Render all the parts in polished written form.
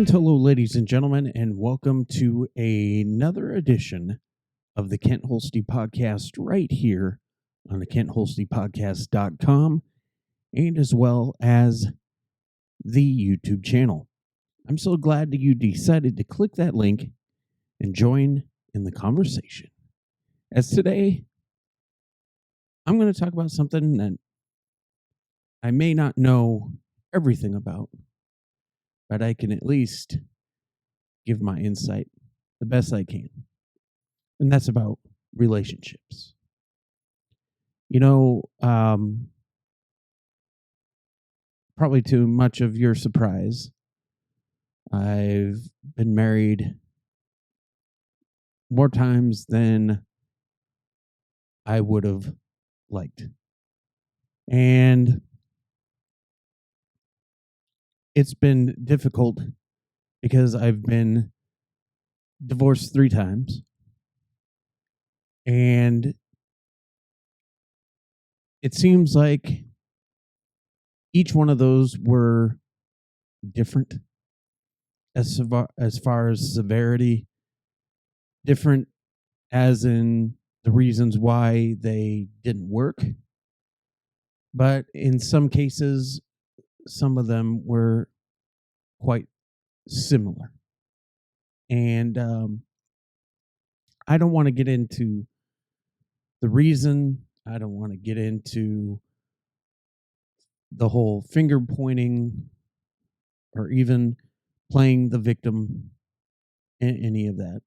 And hello, ladies and gentlemen, and welcome to another edition of the Kent Holste podcast right here on the KentHolstePodcast.com and as well as the YouTube channel. I'm so glad that you decided to click that link and join in the conversation. As today, I'm going to talk about something that I may not know everything about, but I can at least give my insight the best I can. And that's about relationships. Probably to much of your surprise, I've been married more times than I would have liked. And it's been difficult because I've been divorced 3 times. And it seems like each one of those were different as far as severity, different as in the reasons why they didn't work. But in some cases, some of them were quite similar. And I don't want to get into the reason. I don't want to get into the whole finger pointing or even playing the victim in any of that.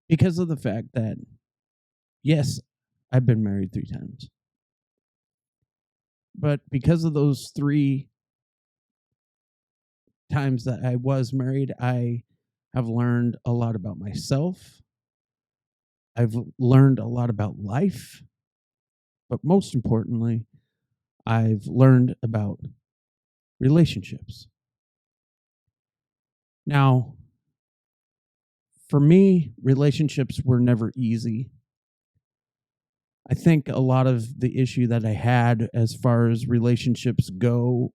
Because of the fact that, yes, I've been married 3 times. But because of those 3 times that I was married, I have learned a lot about myself. I've learned a lot about life. But most importantly, I've learned about relationships. Now, for me, relationships were never easy. I think a lot of the issue that I had as far as relationships go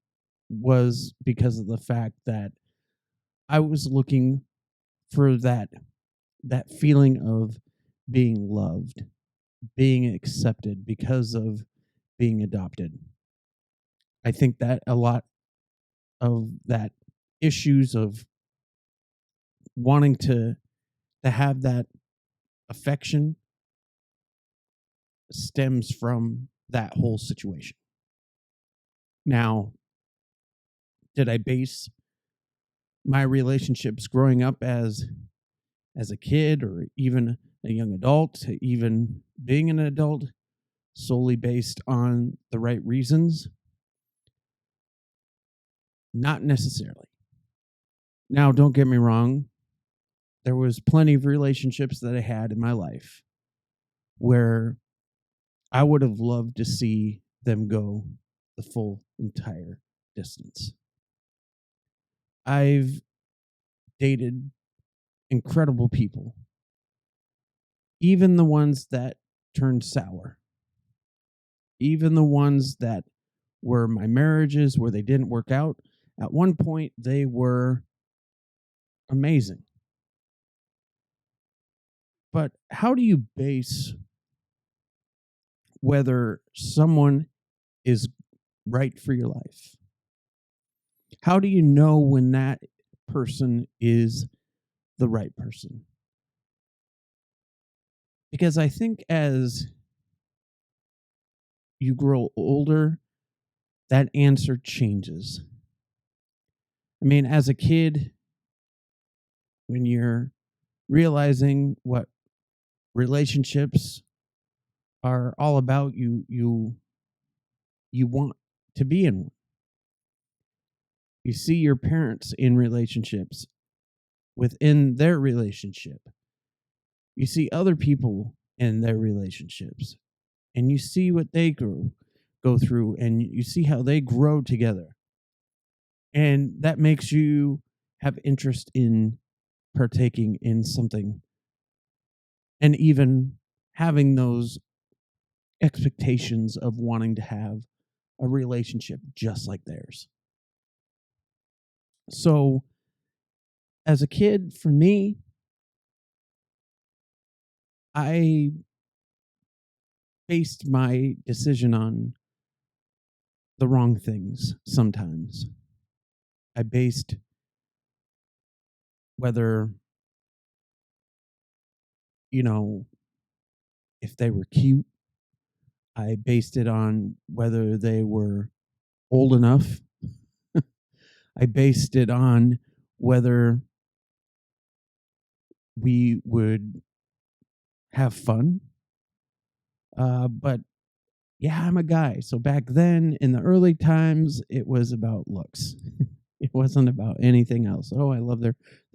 was because of the fact that I was looking for that feeling of being loved, being accepted because of being adopted. I think that a lot of that issues of wanting to have that affection stems from that whole situation. Now, did I base my relationships growing up as a kid or even a young adult, even being an adult, solely based on the right reasons? Not necessarily. Now, don't get me wrong. There was plenty of relationships that I had in my life where I would have loved to see them go the full entire distance. I've dated incredible people, even the ones that turned sour, even the ones that were my marriages where they didn't work out. At one point, they were amazing. But how do you base whether someone is right for your life? How do you know when that person is the right person? Because I think as you grow older, that answer changes. I mean, as a kid, when you're realizing what relationships are all about, you want to be in one. You see your parents in relationships within their relationship. You see other people in their relationships, and you see what they go through, and you see how they grow together. And that makes you have interest in partaking in something and even having those expectations of wanting to have a relationship just like theirs. So, as a kid, for me, I based my decision on the wrong things sometimes. I based whether, you know, if they were cute, I based it on whether they were old enough. I based it on whether we would have fun. But yeah, I'm a guy. So back then in the early times, it was about looks. It wasn't about anything else. Oh, I love their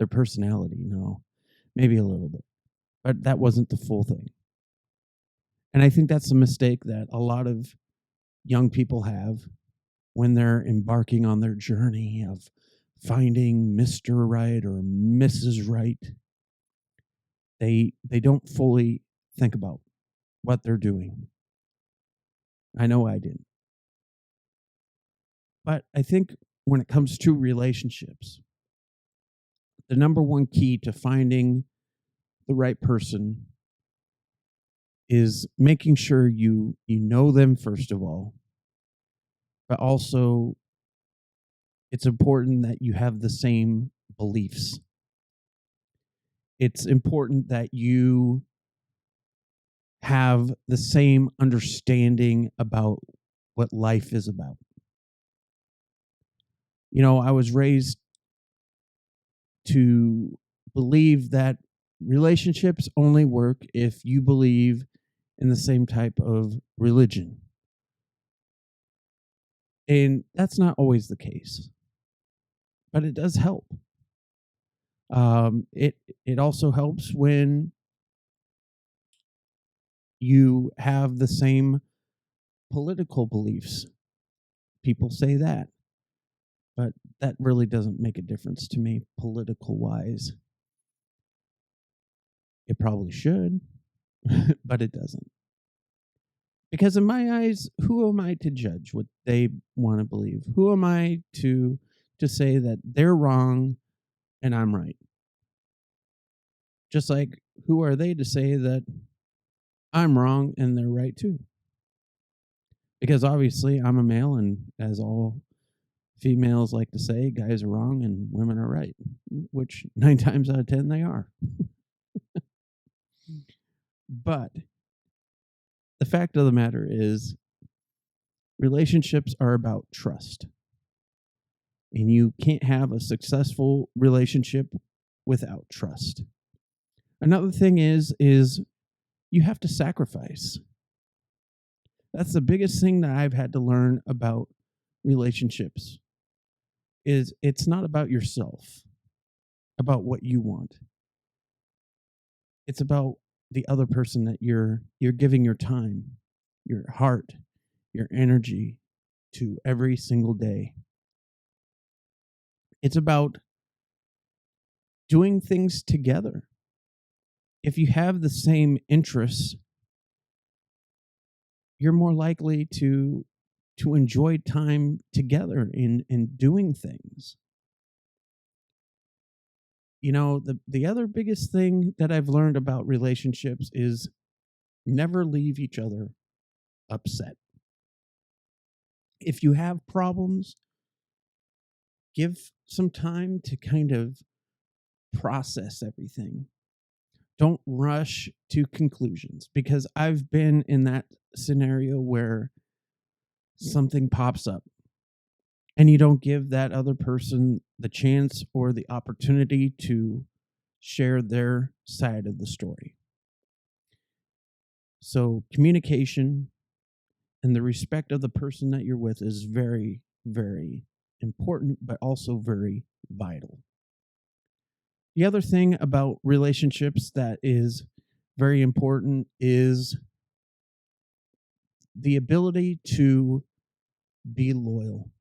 personality. No, maybe a little bit, but that wasn't the full thing. And I think that's a mistake that a lot of young people have when they're embarking on their journey of finding Mr. Right or Mrs. Right. They don't fully think about what they're doing. I know I didn't. But I think when it comes to relationships, the number one key to finding the right person is making sure you know them first of all, but also it's important that you have the same beliefs. It's important that you have the same understanding about what life is about. I was raised to believe that relationships only work if you believe in the same type of religion. And that's not always the case, but it does help. It also helps when you have the same political beliefs. People say that, but that really doesn't make a difference to me political wise. It probably should, but it doesn't. Because in my eyes, who am I to judge what they want to believe? Who am I to say that they're wrong and I'm right? Just like who are they to say that I'm wrong and they're right too? Because obviously I'm a male, and as all females like to say, guys are wrong and women are right, which 9 times out of 10 they are. But the fact of the matter is, relationships are about trust. And you can't have a successful relationship without trust. Another thing is you have to sacrifice. That's the biggest thing that I've had to learn about relationships is it's not about yourself, about what you want. It's about the other person that you're giving your time, your heart, your energy to every single day. It's about doing things together. If you have the same interests, you're more likely to enjoy time together in doing things. The other biggest thing that I've learned about relationships is never leave each other upset. If you have problems, give some time to kind of process everything. Don't rush to conclusions, because I've been in that scenario where something pops up and you don't give that other person the chance or the opportunity to share their side of the story. So, communication and the respect of the person that you're with is very, very important, but also very vital. The other thing about relationships that is very important is the ability to be loyal.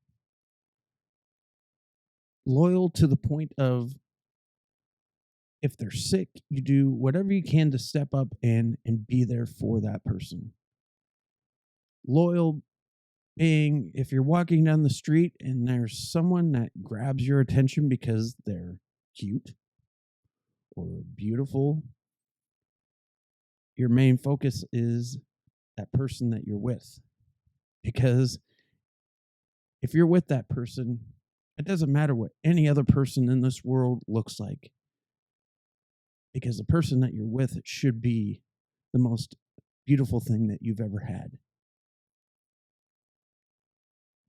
Loyal to the point of, if they're sick, you do whatever you can to step up and be there for that person. Loyal being if you're walking down the street and there's someone that grabs your attention because they're cute or beautiful, your main focus is that person that you're with. Because if you're with that person, it doesn't matter what any other person in this world looks like, because the person that you're with should be the most beautiful thing that you've ever had.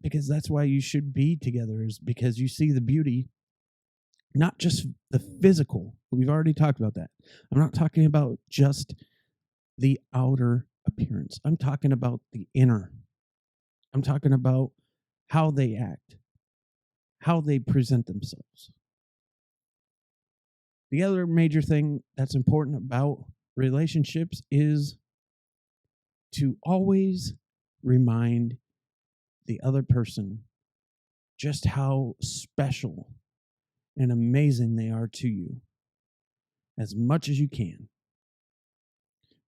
Because that's why you should be together, is because you see the beauty, not just the physical. We've already talked about that. I'm not talking about just the outer appearance. I'm talking about the inner. I'm talking about how they act, how they present themselves. The other major thing that's important about relationships is to always remind the other person just how special and amazing they are to you as much as you can.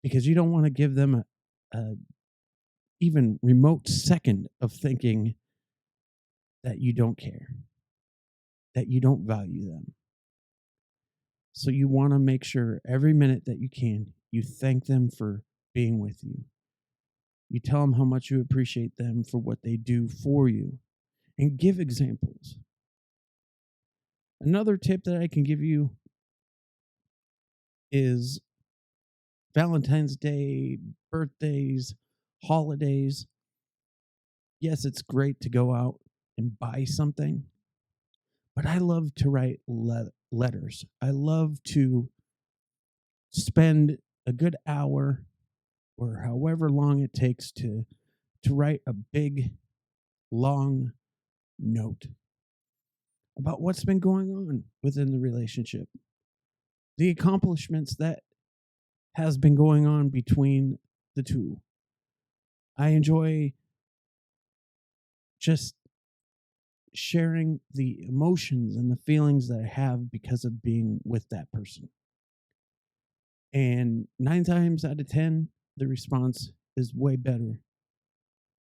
Because you don't want to give them a even remote second of thinking that you don't care, that you don't value them. So you want to make sure every minute that you can, you thank them for being with you. You tell them how much you appreciate them for what they do for you, and give examples. Another tip that I can give you is Valentine's Day, birthdays, holidays. Yes, it's great to go out and buy something, but I love to write letters. I love to spend a good hour or however long it takes to write a big, long note about what's been going on within the relationship, the accomplishments that has been going on between the two. I enjoy just sharing the emotions and the feelings that I have because of being with that person. And 9 times out of 10, the response is way better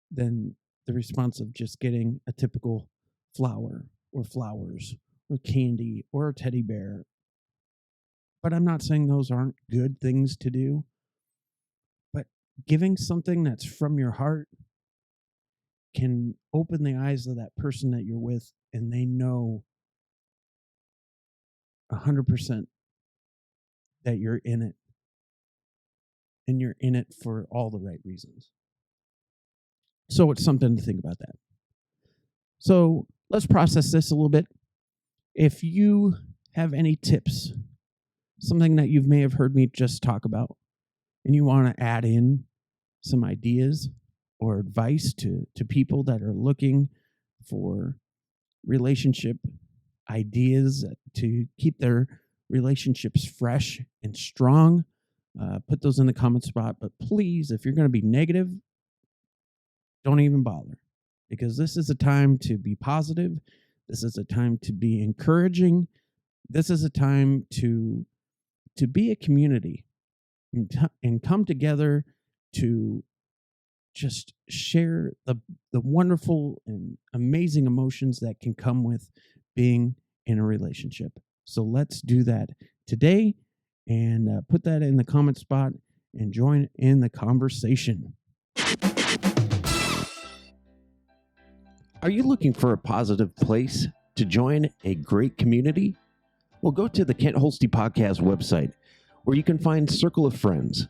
than the response of just getting a typical flower or flowers or candy or a teddy bear. But I'm not saying those aren't good things to do. But giving something that's from your heart can open the eyes of that person that you're with, and they know 100% that you're in it, and you're in it for all the right reasons. So it's something to think about that. So let's process this a little bit. If you have any tips, something that you may have heard me just talk about, and you want to add in some ideas or advice to people that are looking for relationship ideas to keep their relationships fresh and strong, put those in the comment spot. But please, if you're going to be negative, don't even bother, because this is a time to be positive. This is a time to be encouraging. This is a time to be a community and come together to just share the wonderful and amazing emotions that can come with being in a relationship. So let's do that today, and put that in the comment spot and join in the conversation. Are you looking for a positive place to join a great community? Well, go to the Kent Holste Podcast website, where you can find Circle of Friends.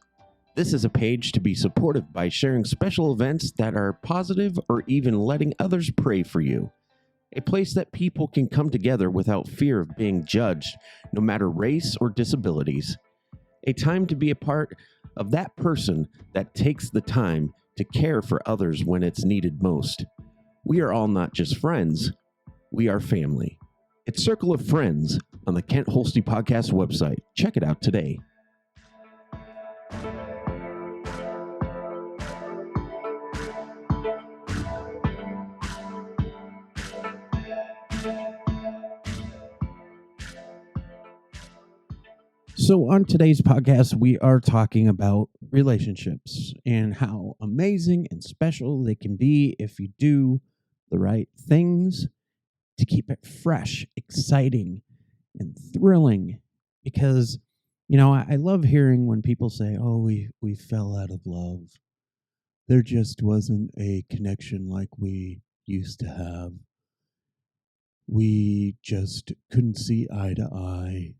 This is a page to be supportive by sharing special events that are positive, or even letting others pray for you. A place that people can come together without fear of being judged, no matter race or disabilities. A time to be a part of that person that takes the time to care for others when it's needed most. We are all not just friends, we are family. It's Circle of Friends on the Kent Holste Podcast website. Check it out today. So on today's podcast, we are talking about relationships and how amazing and special they can be if you do the right things to keep it fresh, exciting, and thrilling. Because, I love hearing when people say, "Oh, we fell out of love. There just wasn't a connection like we used to have. We just couldn't see eye to eye."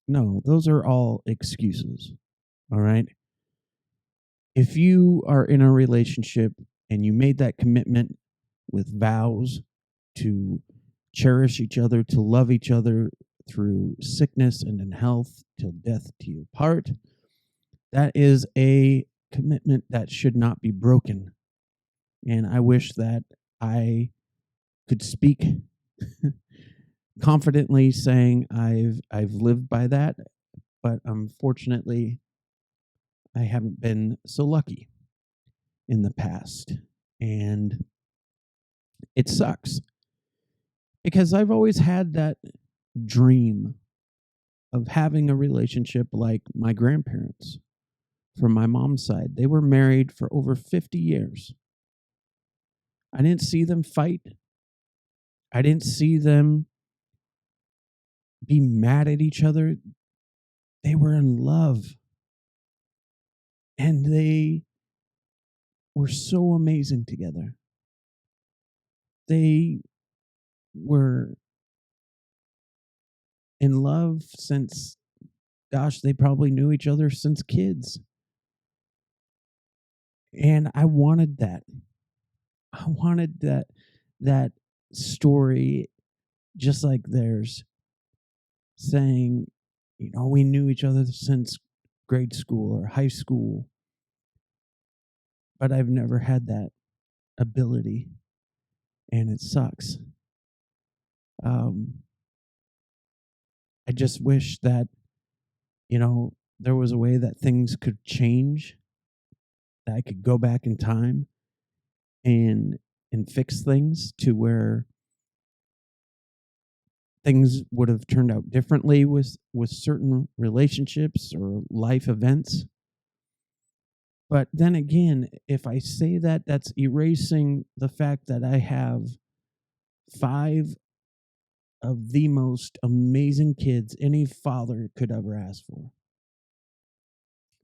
No, those are all excuses. All right. If you are in a relationship and you made that commitment with vows to cherish each other, to love each other through sickness and in health till death do you part, that is a commitment that should not be broken. And I wish that I could speak confidently saying I've lived by that, but unfortunately I haven't been so lucky in the past. And it sucks because I've always had that dream of having a relationship like my grandparents from my mom's side. They were married for over 50 years. I didn't see them fight. I didn't see them be mad at each other. They were in love and they were so amazing together. They were in love since, gosh, they probably knew each other since kids. And I wanted that. I wanted that story just like theirs, saying, we knew each other since grade school or high school, but I've never had that ability, and it sucks. Um, I just wish that, there was a way that things could change, that I could go back in time and fix things to where things would have turned out differently with certain relationships or life events. But then again, if I say that, that's erasing the fact that I have 5 of the most amazing kids any father could ever ask for.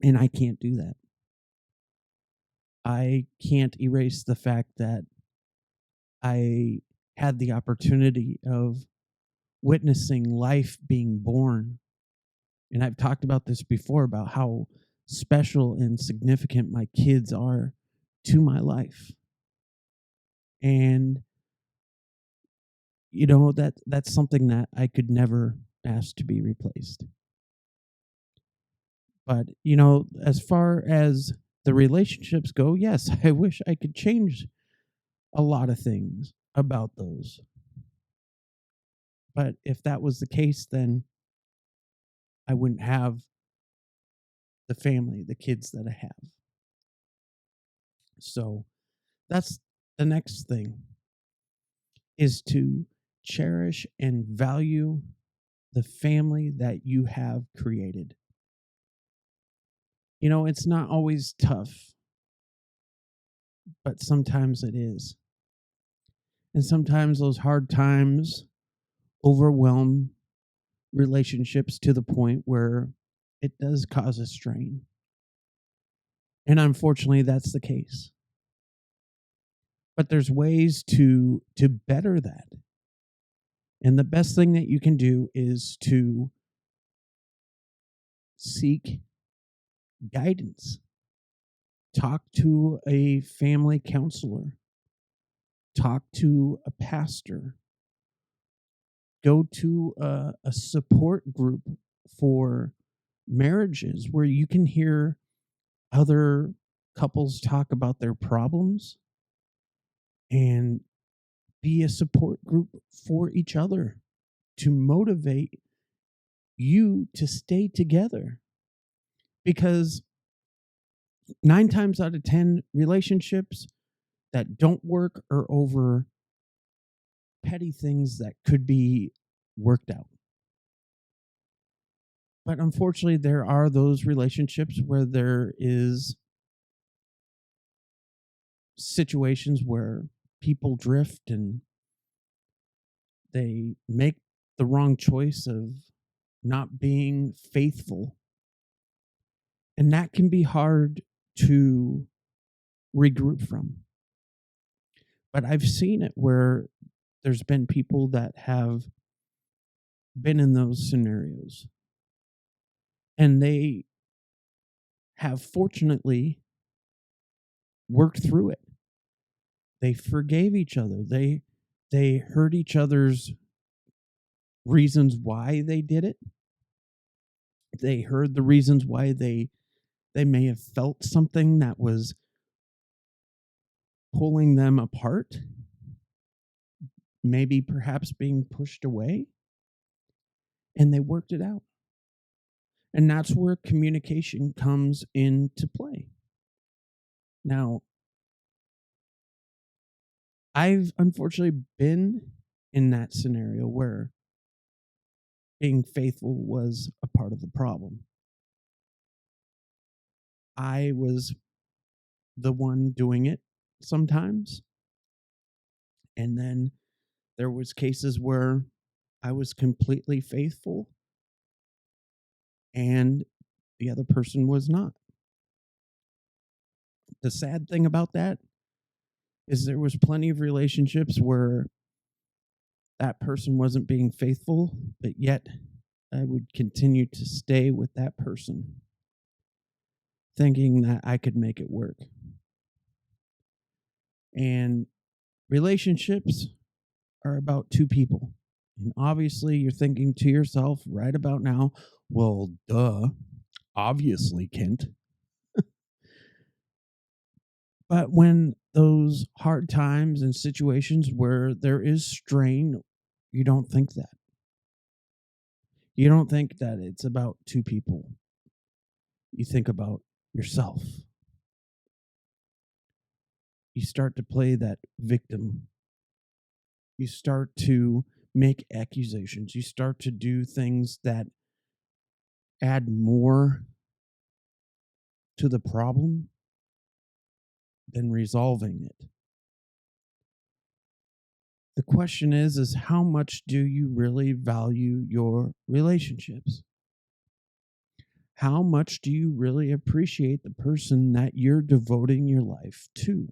And I can't do that. I can't erase the fact that I had the opportunity of witnessing life being born. And I've talked about this before about how special and significant my kids are to my life. And that's something that I could never ask to be replaced. But, as far as the relationships go, yes, I wish I could change a lot of things about those. But if that was the case, then I wouldn't have the family, the kids that I have. So that's the next thing, is to cherish and value the family that you have created. It's not always tough, but sometimes it is. And sometimes those hard times overwhelm relationships to the point where it does cause a strain. And unfortunately, that's the case. But there's ways to better that. And the best thing that you can do is to seek guidance. Talk to a family counselor. Talk to a pastor. Go to a support group for marriages where you can hear other couples talk about their problems and be a support group for each other to motivate you to stay together. Because 9 times out of 10, relationships that don't work are over petty things that could be worked out. But unfortunately, there are those relationships where there is situations where people drift and they make the wrong choice of not being faithful. And that can be hard to regroup from. But I've seen it where there's been people that have been in those scenarios and they have fortunately worked through it. They forgave each other. They heard each other's reasons why they did it. They heard the reasons why they may have felt something that was pulling them apart, maybe perhaps being pushed away, and they worked it out. And that's where communication comes into play. Now, I've unfortunately been in that scenario where being faithful was a part of the problem. I was the one doing it sometimes, and then there was cases where I was completely faithful and the other person was not. The sad thing about that is there was plenty of relationships where that person wasn't being faithful, but yet I would continue to stay with that person, thinking that I could make it work. And relationships are about two people. And obviously, you're thinking to yourself right about now, well, duh, obviously, Kent. But when those hard times and situations where there is strain, you don't think that. You don't think that it's about two people. You think about yourself. You start to play that victim. You start to make accusations. You start to do things that add more to the problem than resolving it. The question is how much do you really value your relationships? How much do you really appreciate the person that you're devoting your life to?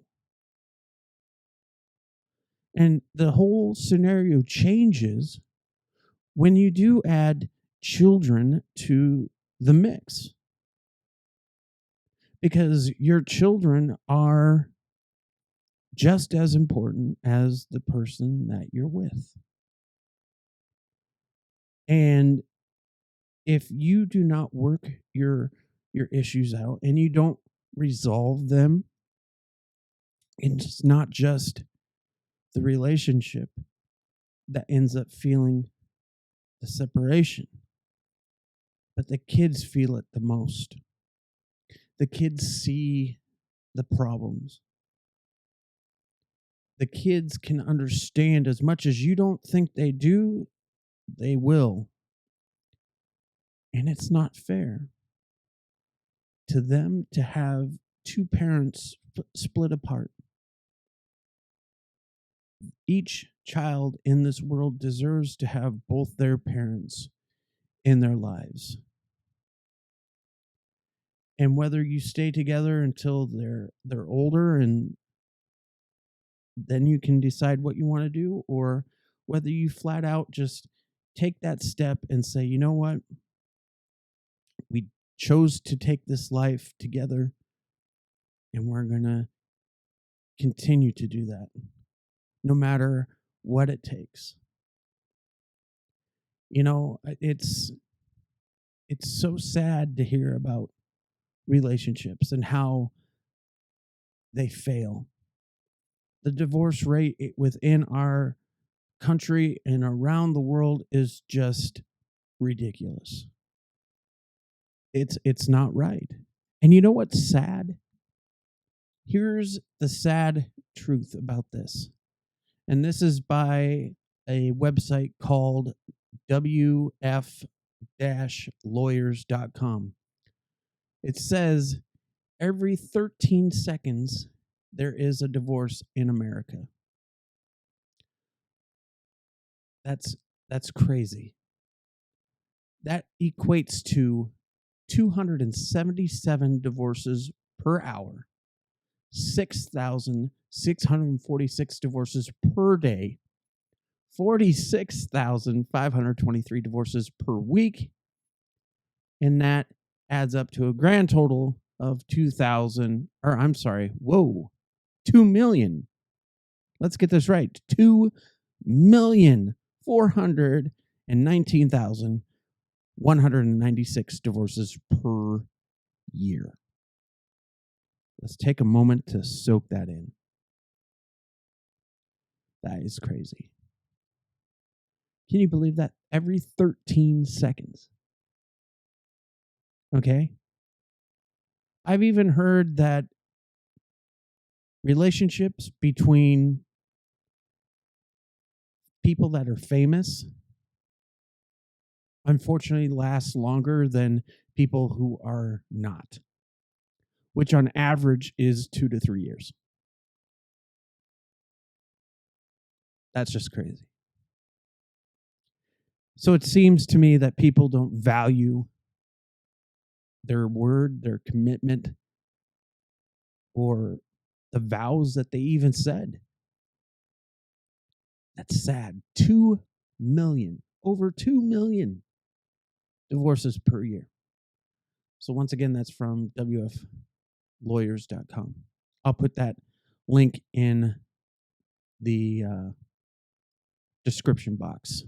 And the whole scenario changes when you do add children to the mix. Because your children are just as important as the person that you're with. And if you do not work your issues out and you don't resolve them, it's not just the relationship that ends up feeling the separation, but the kids feel it the most. The kids see the problems. The kids can understand as much as you don't think they do, they will. And it's not fair to them to have two parents split apart. Each child in this world deserves to have both their parents in their lives. And whether you stay together until they're older and then you can decide what you want to do, or whether you flat out just take that step and say, you know what? We chose to take this life together and we're going to continue to do that no matter what it takes. You know, it's so sad to hear about relationships and how they fail. The divorce rate within our country and around the world is just ridiculous. It's not right. And you know what's sad? Here's the sad truth about this. And this is by a website called WFP. lawyers.com. It says every 13 seconds there is a divorce in America. That's crazy. That equates to 277 divorces per hour, 6,646 divorces per day, 46,523 divorces per week, and that adds up to a grand total of 2 million. Let's get this right. 2,419,196 divorces per year. Let's take a moment to soak that in. That is crazy. Can you believe that? Every 13 seconds. Okay. I've even heard that relationships between people that are famous unfortunately last longer than people who are not, which on average is 2 to 3 years. That's just crazy. So it seems to me that people don't value their word, their commitment, or the vows that they even said. That's sad. 2 million, over 2 million divorces per year. So once again, that's from wflawyers.com. I'll put that link in the description box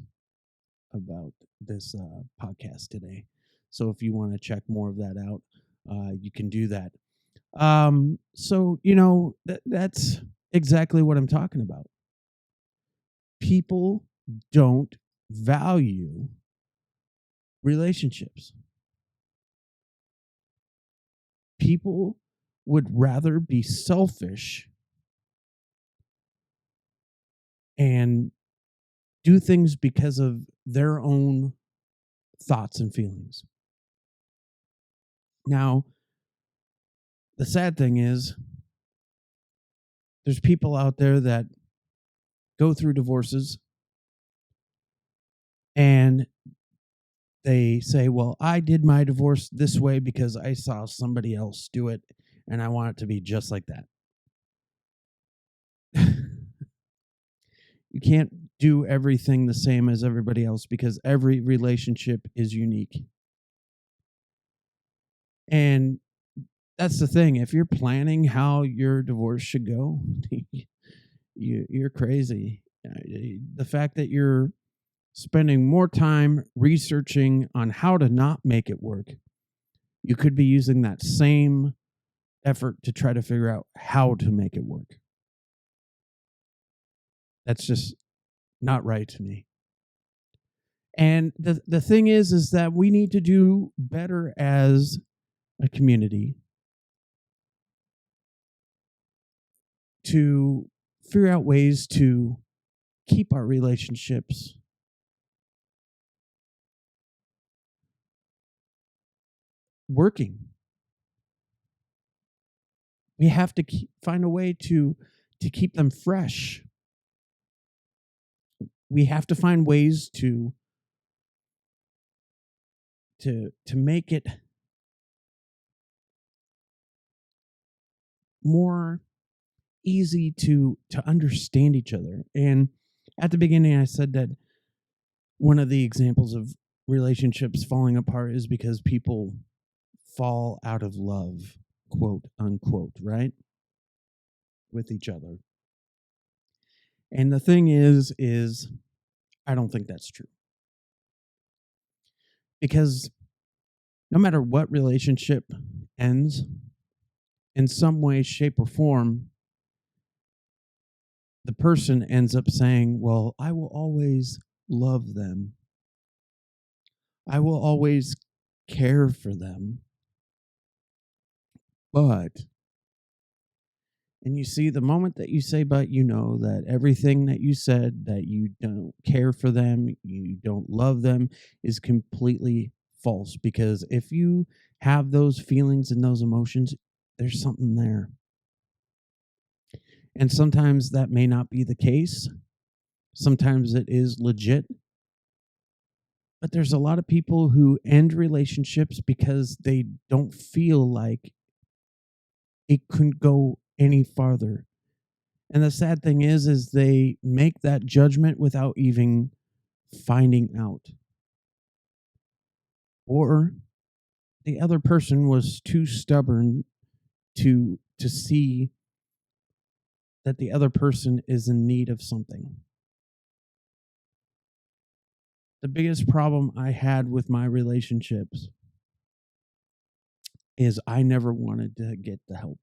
about this podcast today. So if you want to check more of that out, you can do that. So, that's exactly what I'm talking about. People don't value relationships. People would rather be selfish and do things because of their own thoughts and feelings. Now, the sad thing is, there's people out there that go through divorces and they say, well, I did my divorce this way because I saw somebody else do it and I want it to be just like that. You can't do everything the same as everybody else because every relationship is unique. And that's the thing. If you're planning how your divorce should go, you're crazy. The fact that you're spending more time researching on how to not make it work, you could be using that same effort to try to figure out how to make it work. That's just not right to me. And the thing is that we need to do better as a community to figure out ways to keep our relationships working. We have to find a way to keep them fresh. We have to find ways to make it more easy to understand each other. And at the beginning, I said that one of the examples of relationships falling apart is because people fall out of love, quote unquote, right? With each other. And the thing is I don't think that's true. Because no matter what relationship ends, in some way, shape, or form, the person ends up saying, well, I will always love them. I will always care for them. But, And you see, the moment that you say, but you know that everything that you said, that you don't care for them, you don't love them, is completely false. Because if you have those feelings and those emotions, there's something there. And sometimes that may not be the case. Sometimes it is legit. But there's a lot of people who end relationships because they don't feel like it couldn't go any farther. And the sad thing is they make that judgment without even finding out. Or the other person was too stubborn to see that the other person is in need of something. The biggest problem I had with my relationships is I never wanted to get the help.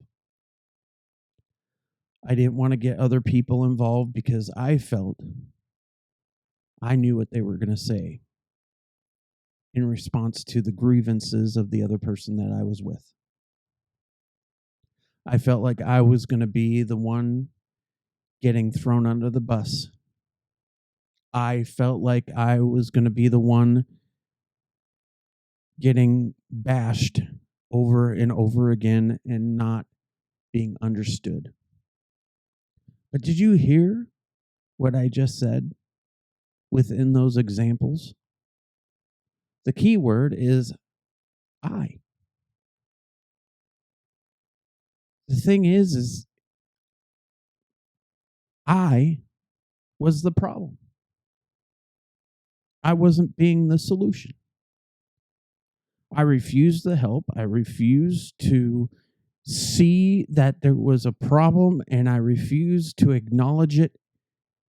I didn't want to get other people involved because I felt I knew what they were going to say in response to the grievances of the other person that I was with. I felt like I was going to be the one getting thrown under the bus. I felt like I was going to be the one getting bashed over and over again and not being understood. But did you hear what I just said within those examples? The key word is I. The thing is I was the problem. I wasn't being the solution. I refused the help. I refused to see that there was a problem, and I refused to acknowledge it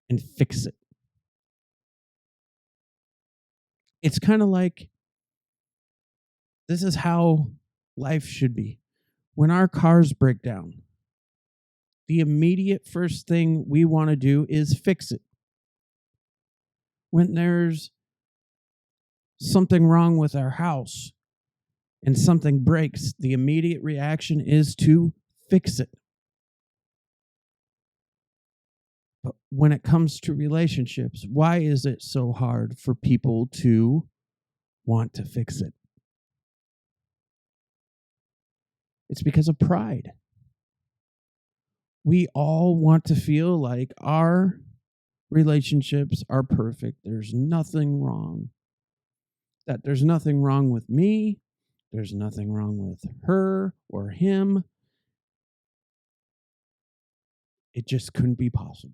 and fix it. It's kind of like this is how life should be. When our cars break down, the immediate first thing we want to do is fix it. When there's something wrong with our house and something breaks, the immediate reaction is to fix it. But when it comes to relationships, why is it so hard for people to want to fix it? It's because of pride. We all want to feel like our relationships are perfect. There's nothing wrong. That there's nothing wrong with me. There's nothing wrong with her or him. It just couldn't be possible.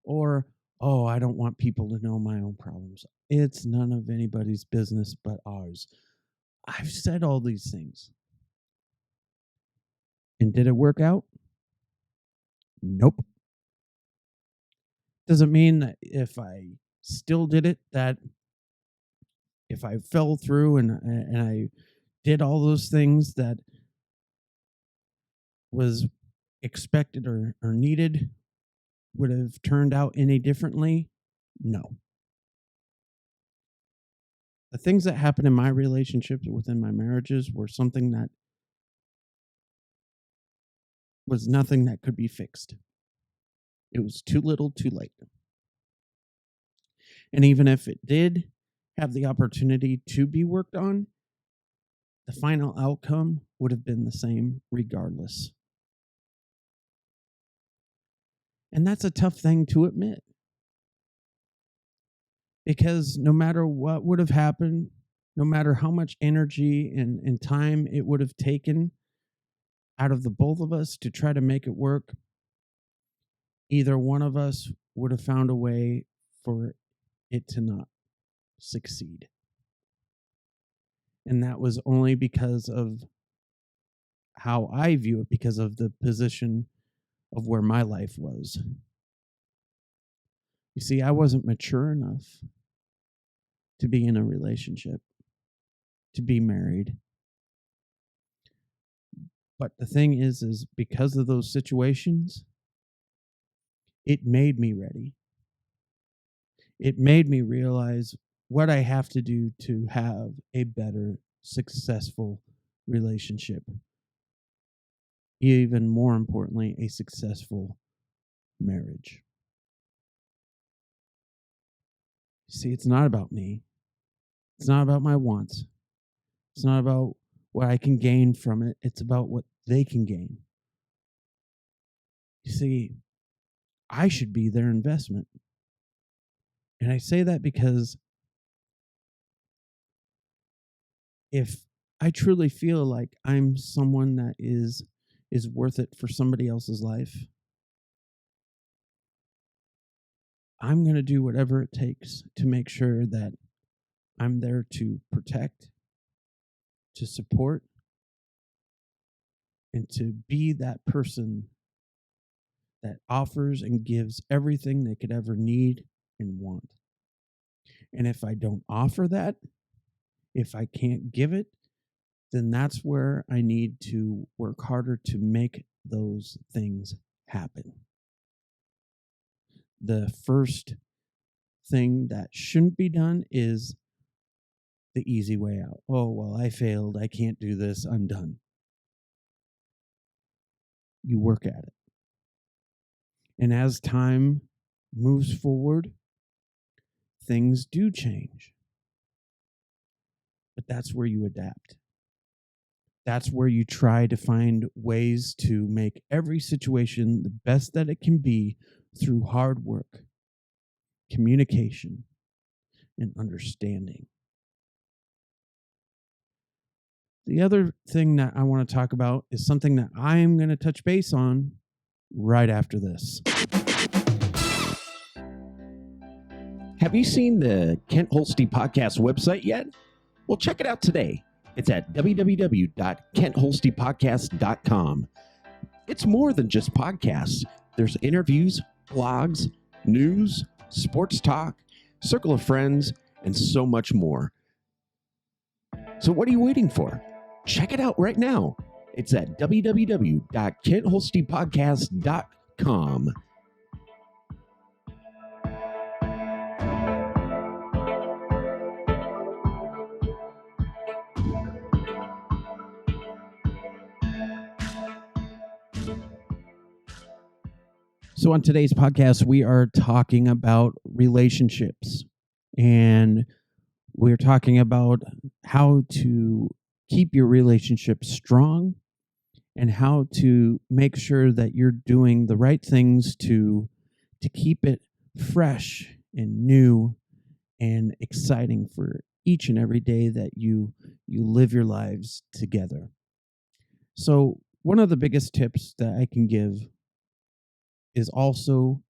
Or, oh, I don't want people to know my own problems. It's none of anybody's business but ours. I've said all these things. And did it work out? Nope. Doesn't mean that if I still did it, that if I fell through and I did all those things that was expected or needed, would have turned out any differently? No. The things that happened in my relationships within my marriages were something that was nothing that could be fixed. It was too little, too late. And even if it did have the opportunity to be worked on, the final outcome would have been the same regardless. And that's a tough thing to admit. Because no matter what would have happened, no matter how much energy and time it would have taken out of the both of us to try to make it work, either one of us would have found a way for it to not succeed. And that was only because of how I view it, because of the position of where my life was. You see, I wasn't mature enough to be in a relationship, to be married. But the thing is because of those situations, it made me ready. It made me realize what I have to do to have a better, successful relationship. even more importantly, a successful marriage. See, it's not about me. It's not about my wants. It's not about what I can gain from it. It's about what they can gain. You see, I should be their investment. And I say that because if I truly feel like I'm someone that is worth it for somebody else's life, I'm going to do whatever it takes to make sure that I'm there to protect, to support, and to be that person that offers and gives everything they could ever need and want. And if I don't offer that, if I can't give it, then that's where I need to work harder to make those things happen. The first thing that shouldn't be done is the easy way out. Oh, well, I failed. I can't do this. I'm done. You work at it. And as time moves forward, things do change. But that's where you adapt. That's where you try to find ways to make every situation the best that it can be through hard work, communication, and understanding. The other thing that I want to talk about is something that I am going to touch base on right after this. Have you seen the Kent Holste podcast website yet? Well, check it out today. It's at www.kentholstepodcast.com. It's more than just podcasts. There's interviews, blogs, news, sports talk, circle of friends, and so much more. So what are you waiting for? Check it out right now. It's at www.kentholstepodcast.com. So on today's podcast, we are talking about relationships, and we're talking about how to keep your relationship strong and how to make sure that you're doing the right things to keep it fresh and new and exciting for each and every day that you live your lives together. So one of the biggest tips that I can give is also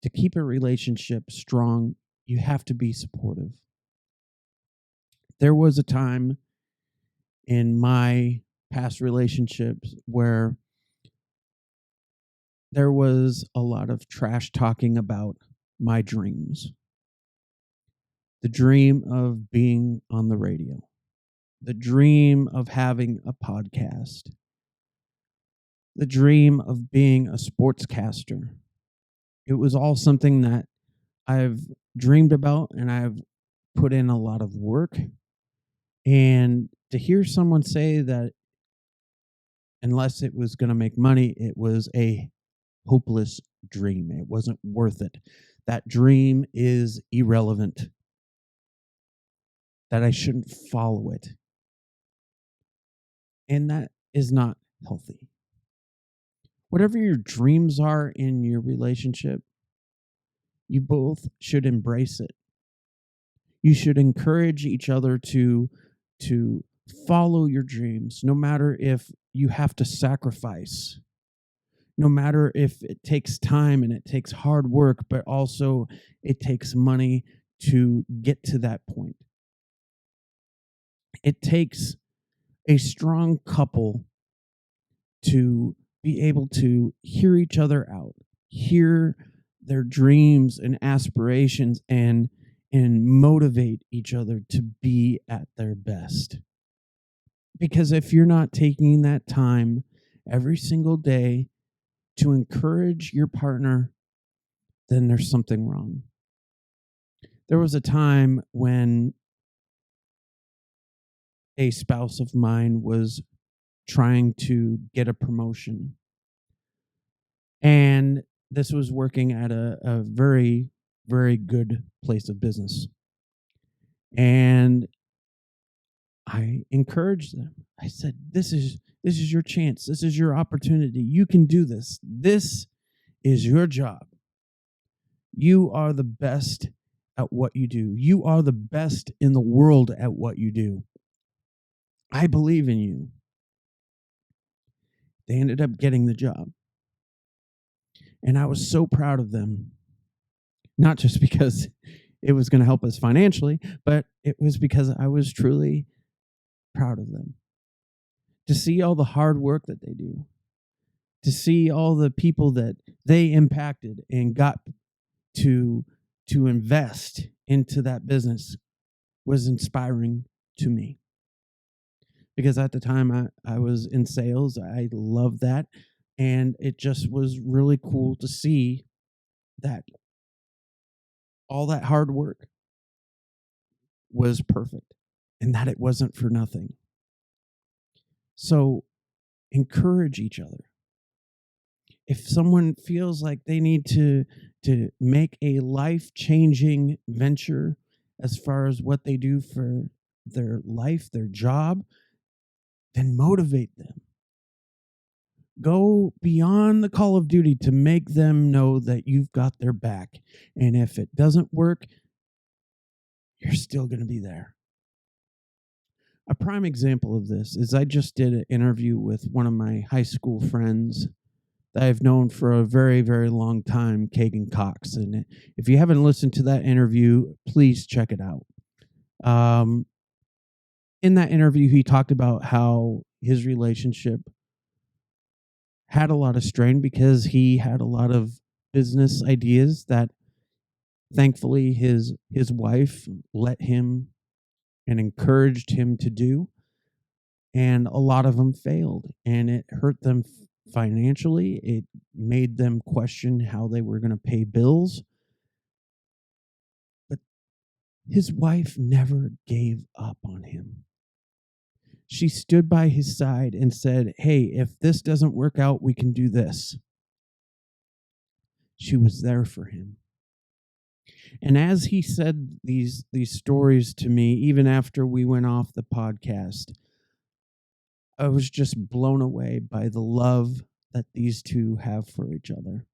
to keep a relationship strong, you have to be supportive. There was a time in my past relationships where there was a lot of trash talking about my dreams. The dream of being on the radio, the dream of having a podcast, the dream of being a sportscaster. It was all something that I've dreamed about and I've put in a lot of work. And to hear someone say that unless it was going to make money, it was a hopeless dream. It wasn't worth it. That dream is irrelevant. That I shouldn't follow it. And that is not healthy. Whatever your dreams are in your relationship, you both should embrace it. You should encourage each other to follow your dreams, no matter if you have to sacrifice, no matter if it takes time and it takes hard work, but also it takes money to get to that point. It takes a strong couple to be able to hear each other out, hear their dreams and aspirations, and motivate each other to be at their best. Because if you're not taking that time every single day to encourage your partner, then there's something wrong. There was a time when a spouse of mine was trying to get a promotion. And this was working at a very, very good place of business. And I encouraged them. I said, this is your chance. This is your opportunity. You can do this. This is your job. You are the best at what you do. You are the best in the world at what you do. I believe in you. They ended up getting the job. And I was so proud of them, not just because it was going to help us financially, but it was because I was truly proud of them. To see all the hard work that they do, to see all the people that they impacted and got to invest into that business was inspiring to me. Because at the time I was in sales, I loved that. And it just was really cool to see that all that hard work was perfect and that it wasn't for nothing. So encourage each other. If someone feels like they need to make a life-changing venture as far as what they do for their life, their job, then motivate them. Go beyond the call of duty to make them know that you've got their back. And if it doesn't work, you're still going to be there. A prime example of this is I just did an interview with one of my high school friends that I've known for a very, very long time, Kagan Cox. And if you haven't listened to that interview, please check it out. In that interview, he talked about how his relationship had a lot of strain because he had a lot of business ideas that thankfully his wife let him and encouraged him to do. And a lot of them failed, and it hurt them financially. It made them question how they were going to pay bills. But his wife never gave up on him. She stood by his side and said, "Hey, if this doesn't work out, we can do this." She was there for him. And as he said these stories to me, even after we went off the podcast, I was just blown away by the love that these two have for each other.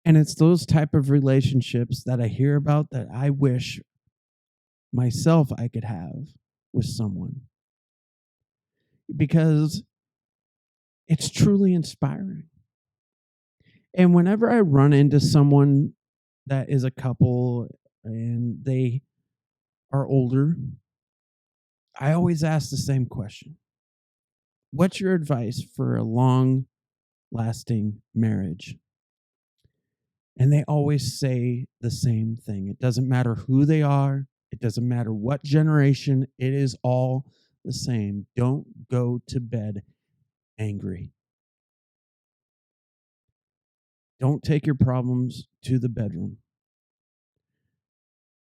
And it's those type of relationships that I hear about that I wish myself I could have with someone. Because it's truly inspiring. And whenever I run into someone that is a couple and they are older, I always ask the same question. What's your advice for a long-lasting marriage? And they always say the same thing. It doesn't matter who they are. It doesn't matter what generation. It is all the same. Don't go to bed angry. Don't take your problems to the bedroom.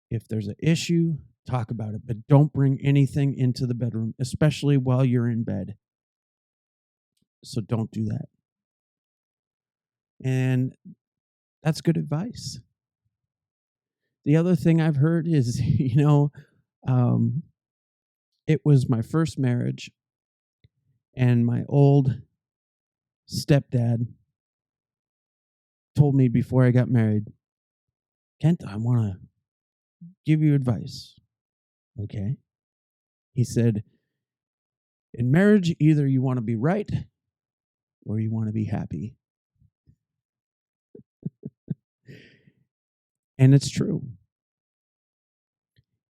If there's an issue, talk about it, but don't bring anything into the bedroom, especially while you're in bed. So don't do that. And that's good advice. The other thing I've heard is, it was my first marriage, and my old stepdad told me before I got married, "Kent, I want to give you advice." Okay. He said, "In marriage, either you want to be right or you want to be happy." And it's true.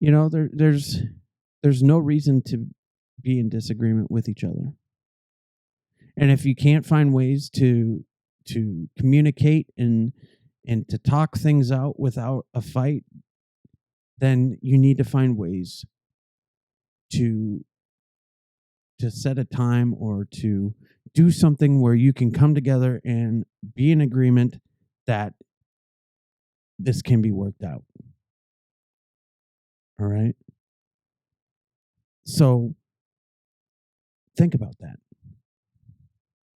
There's no reason to be in disagreement with each other. And if you can't find ways to communicate and to talk things out without a fight, then you need to find ways to set a time or to do something where you can come together and be in agreement that this can be worked out. All right. So Think about that.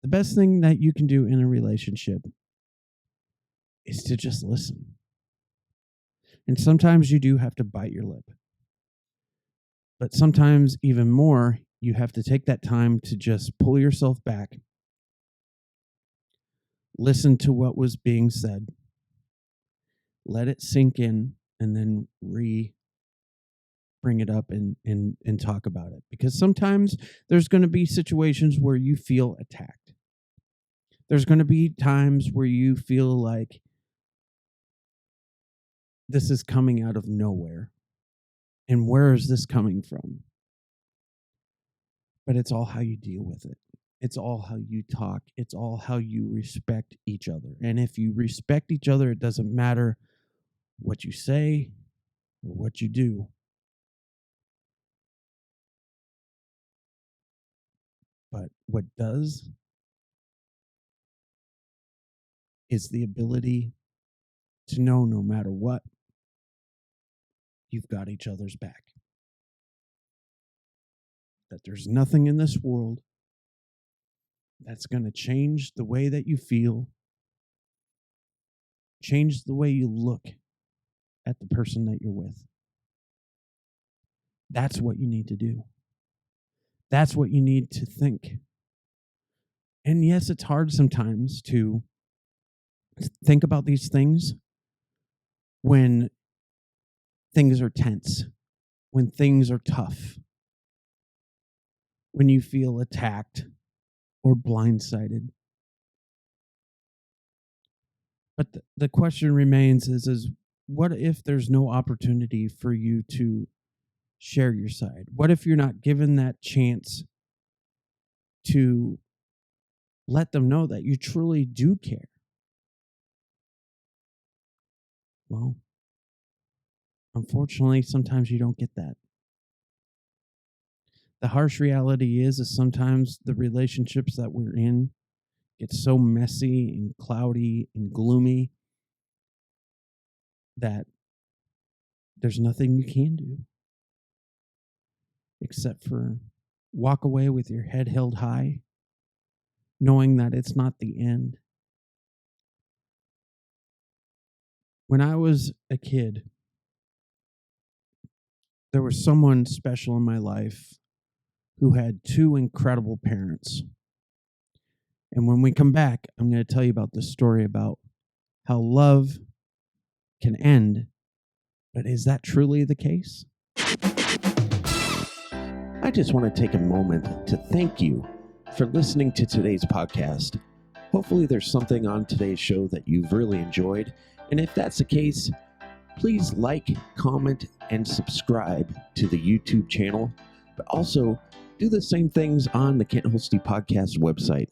The best thing that you can do in a relationship is to just listen. And sometimes you do have to bite your lip. But sometimes, even more, you have to take that time to just pull yourself back, listen to what was being said, let it sink in, and then bring it up and talk about it. Because sometimes there's going to be situations where you feel attacked. There's going to be times where you feel like this is coming out of nowhere. And where is this coming from? But it's all how you deal with it. It's all how you talk. It's all how you respect each other. And if you respect each other, it doesn't matter what you say or what you do. But what does is the ability to know no matter what, you've got each other's back. That there's nothing in this world that's going to change the way that you feel, change the way you look at the person that you're with. That's what you need to do. That's what you need to think. And yes, it's hard sometimes to think about these things when things are tense, when things are tough, when you feel attacked or blindsided. But the question remains is what if there's no opportunity for you to share your side? What if you're not given that chance to let them know that you truly do care? Well, unfortunately, sometimes you don't get that. The harsh reality is sometimes the relationships that we're in get so messy and cloudy and gloomy that there's nothing you can do except for walk away with your head held high, knowing that it's not the end. When I was a kid, there was someone special in my life who had two incredible parents. And when we come back, I'm going to tell you about this story about how love can end, but is that truly the case? I just want to take a moment to thank you for listening to today's podcast. Hopefully, there's something on today's show that you've really enjoyed. And if that's the case, please like, comment, and subscribe to the YouTube channel. But also, do the same things on the Kent Holste podcast website.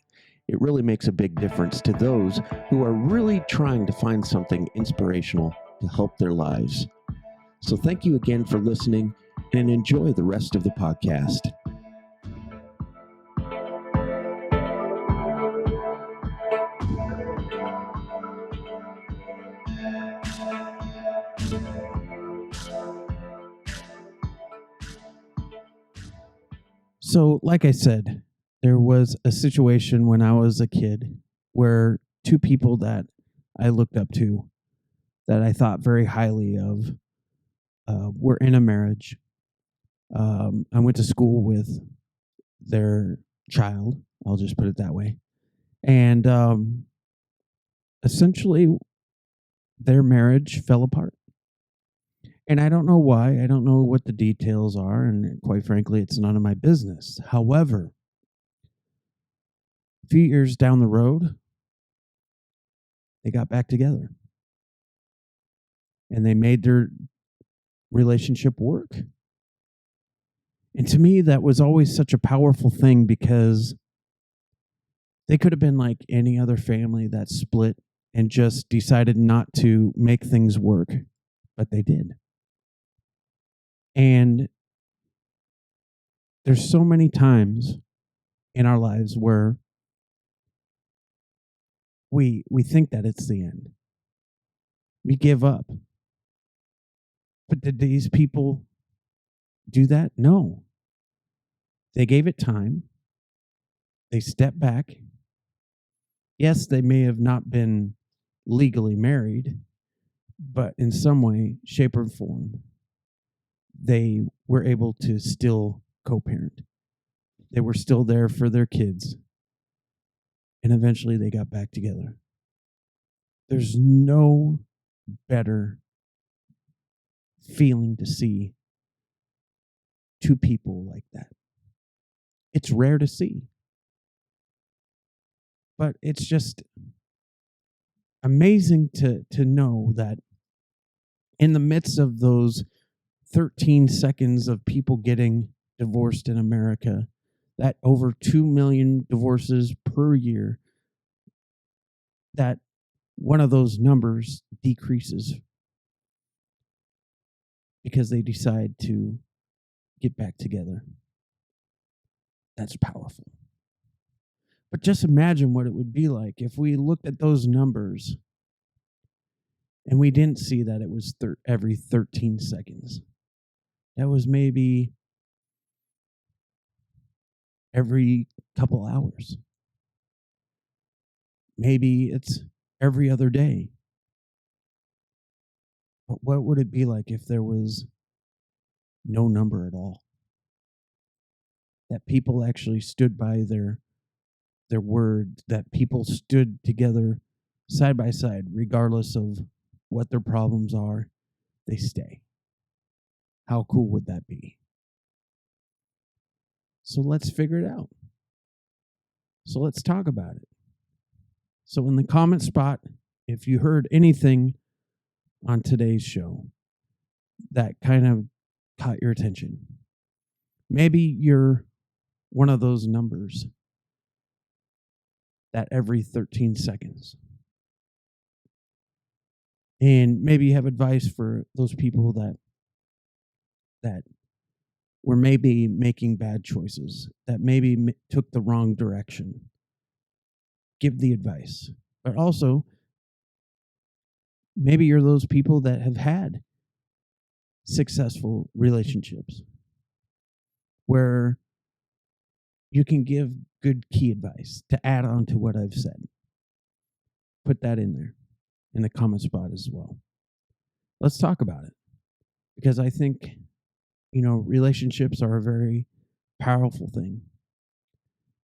It really makes a big difference to those who are really trying to find something inspirational to help their lives. So thank you again for listening and enjoy the rest of the podcast. So, like I said, there was a situation when I was a kid where two people that I looked up to, that I thought very highly of, were in a marriage. I went to school with their child. I'll just put it that way. And essentially, their marriage fell apart. And I don't know why. I don't know what the details are. And quite frankly, it's none of my business. However, a few years down the road, they got back together. And they made their relationship work. And to me, that was always such a powerful thing because they could have been like any other family that split and just decided not to make things work, but they did. And there's so many times in our lives where we think that it's the end. We give up. But did these people do that? No. They gave it time. They step back. Yes, they may have not been legally married, but in some way, shape, or form, they were able to still co-parent. They were still there for their kids. And eventually they got back together. There's no better feeling to see two people like that. It's rare to see. But it's just amazing to know that in the midst of those 13 seconds of people getting divorced in America, that over 2 million divorces per year, that one of those numbers decreases because they decide to get back together. That's powerful. But just imagine what it would be like if we looked at those numbers and we didn't see that it was every 13 seconds. That was maybe every couple hours. Maybe it's every other day. But what would it be like if there was no number at all? That people actually stood by their word, that people stood together side by side, regardless of what their problems are, they stay. How cool would that be? So let's figure it out. So let's talk about it. So in the comment spot, if you heard anything on today's show that kind of caught your attention, maybe you're one of those numbers that every 13 seconds. And maybe you have advice for those people that were maybe making bad choices, that maybe took the wrong direction. Give the advice. But also, maybe you're those people that have had successful relationships where you can give good key advice to add on to what I've said. Put that in there in the comment spot as well. Let's talk about it, because I think, relationships are a very powerful thing.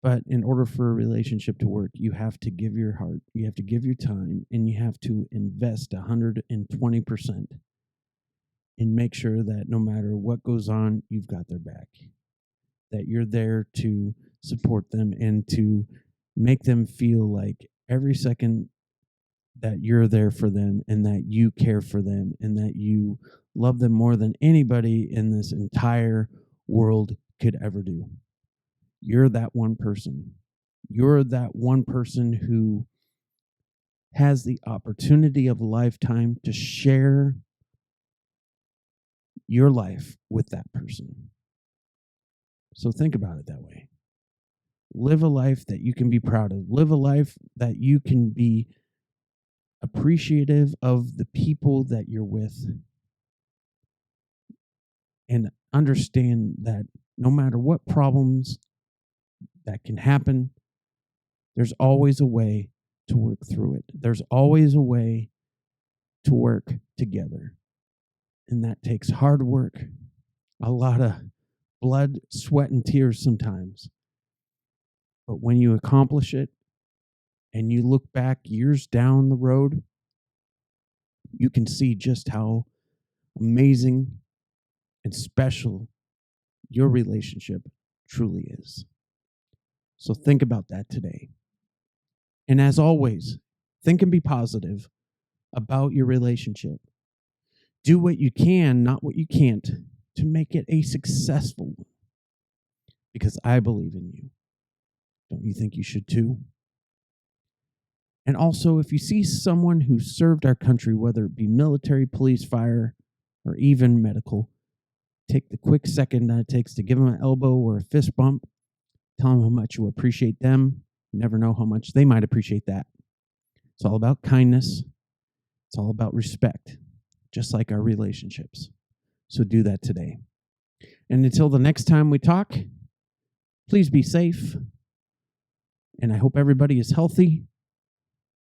But in order for a relationship to work, you have to give your heart, you have to give your time, and you have to invest 120% and make sure that no matter what goes on, you've got their back, that you're there to support them and to make them feel like every second that you're there for them and that you care for them and that you love them more than anybody in this entire world could ever do. You're that one person. You're that one person who has the opportunity of a lifetime to share your life with that person. So think about it that way. Live a life that you can be proud of. Live a life that you can be appreciative of the people that you're with. And understand that no matter what problems that can happen, there's always a way to work through it. There's always a way to work together. And that takes hard work, a lot of blood, sweat, and tears sometimes. But when you accomplish it and you look back years down the road, you can see just how amazing and special your relationship truly is. So think about that today. And as always, think and be positive about your relationship. Do what you can, not what you can't, to make it a successful one. Because I believe in you. Don't you think you should too? And also, if you see someone who served our country, whether it be military, police, fire, or even medical, take the quick second that it takes to give them an elbow or a fist bump. Tell them how much you appreciate them. You never know how much they might appreciate that. It's all about kindness. It's all about respect, just like our relationships. So do that today. And until the next time we talk, please be safe, And I hope everybody is healthy.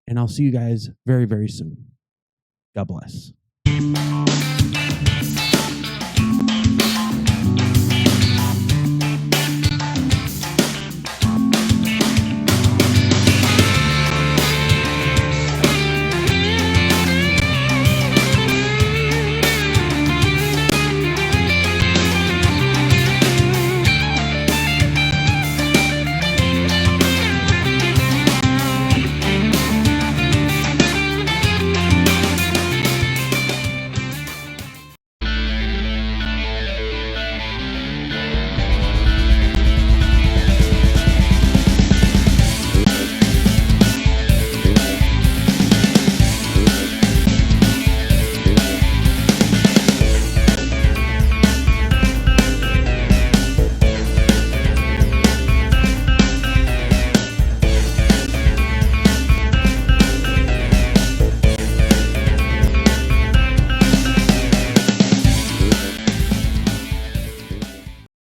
And I'll see you guys very, very soon. God bless.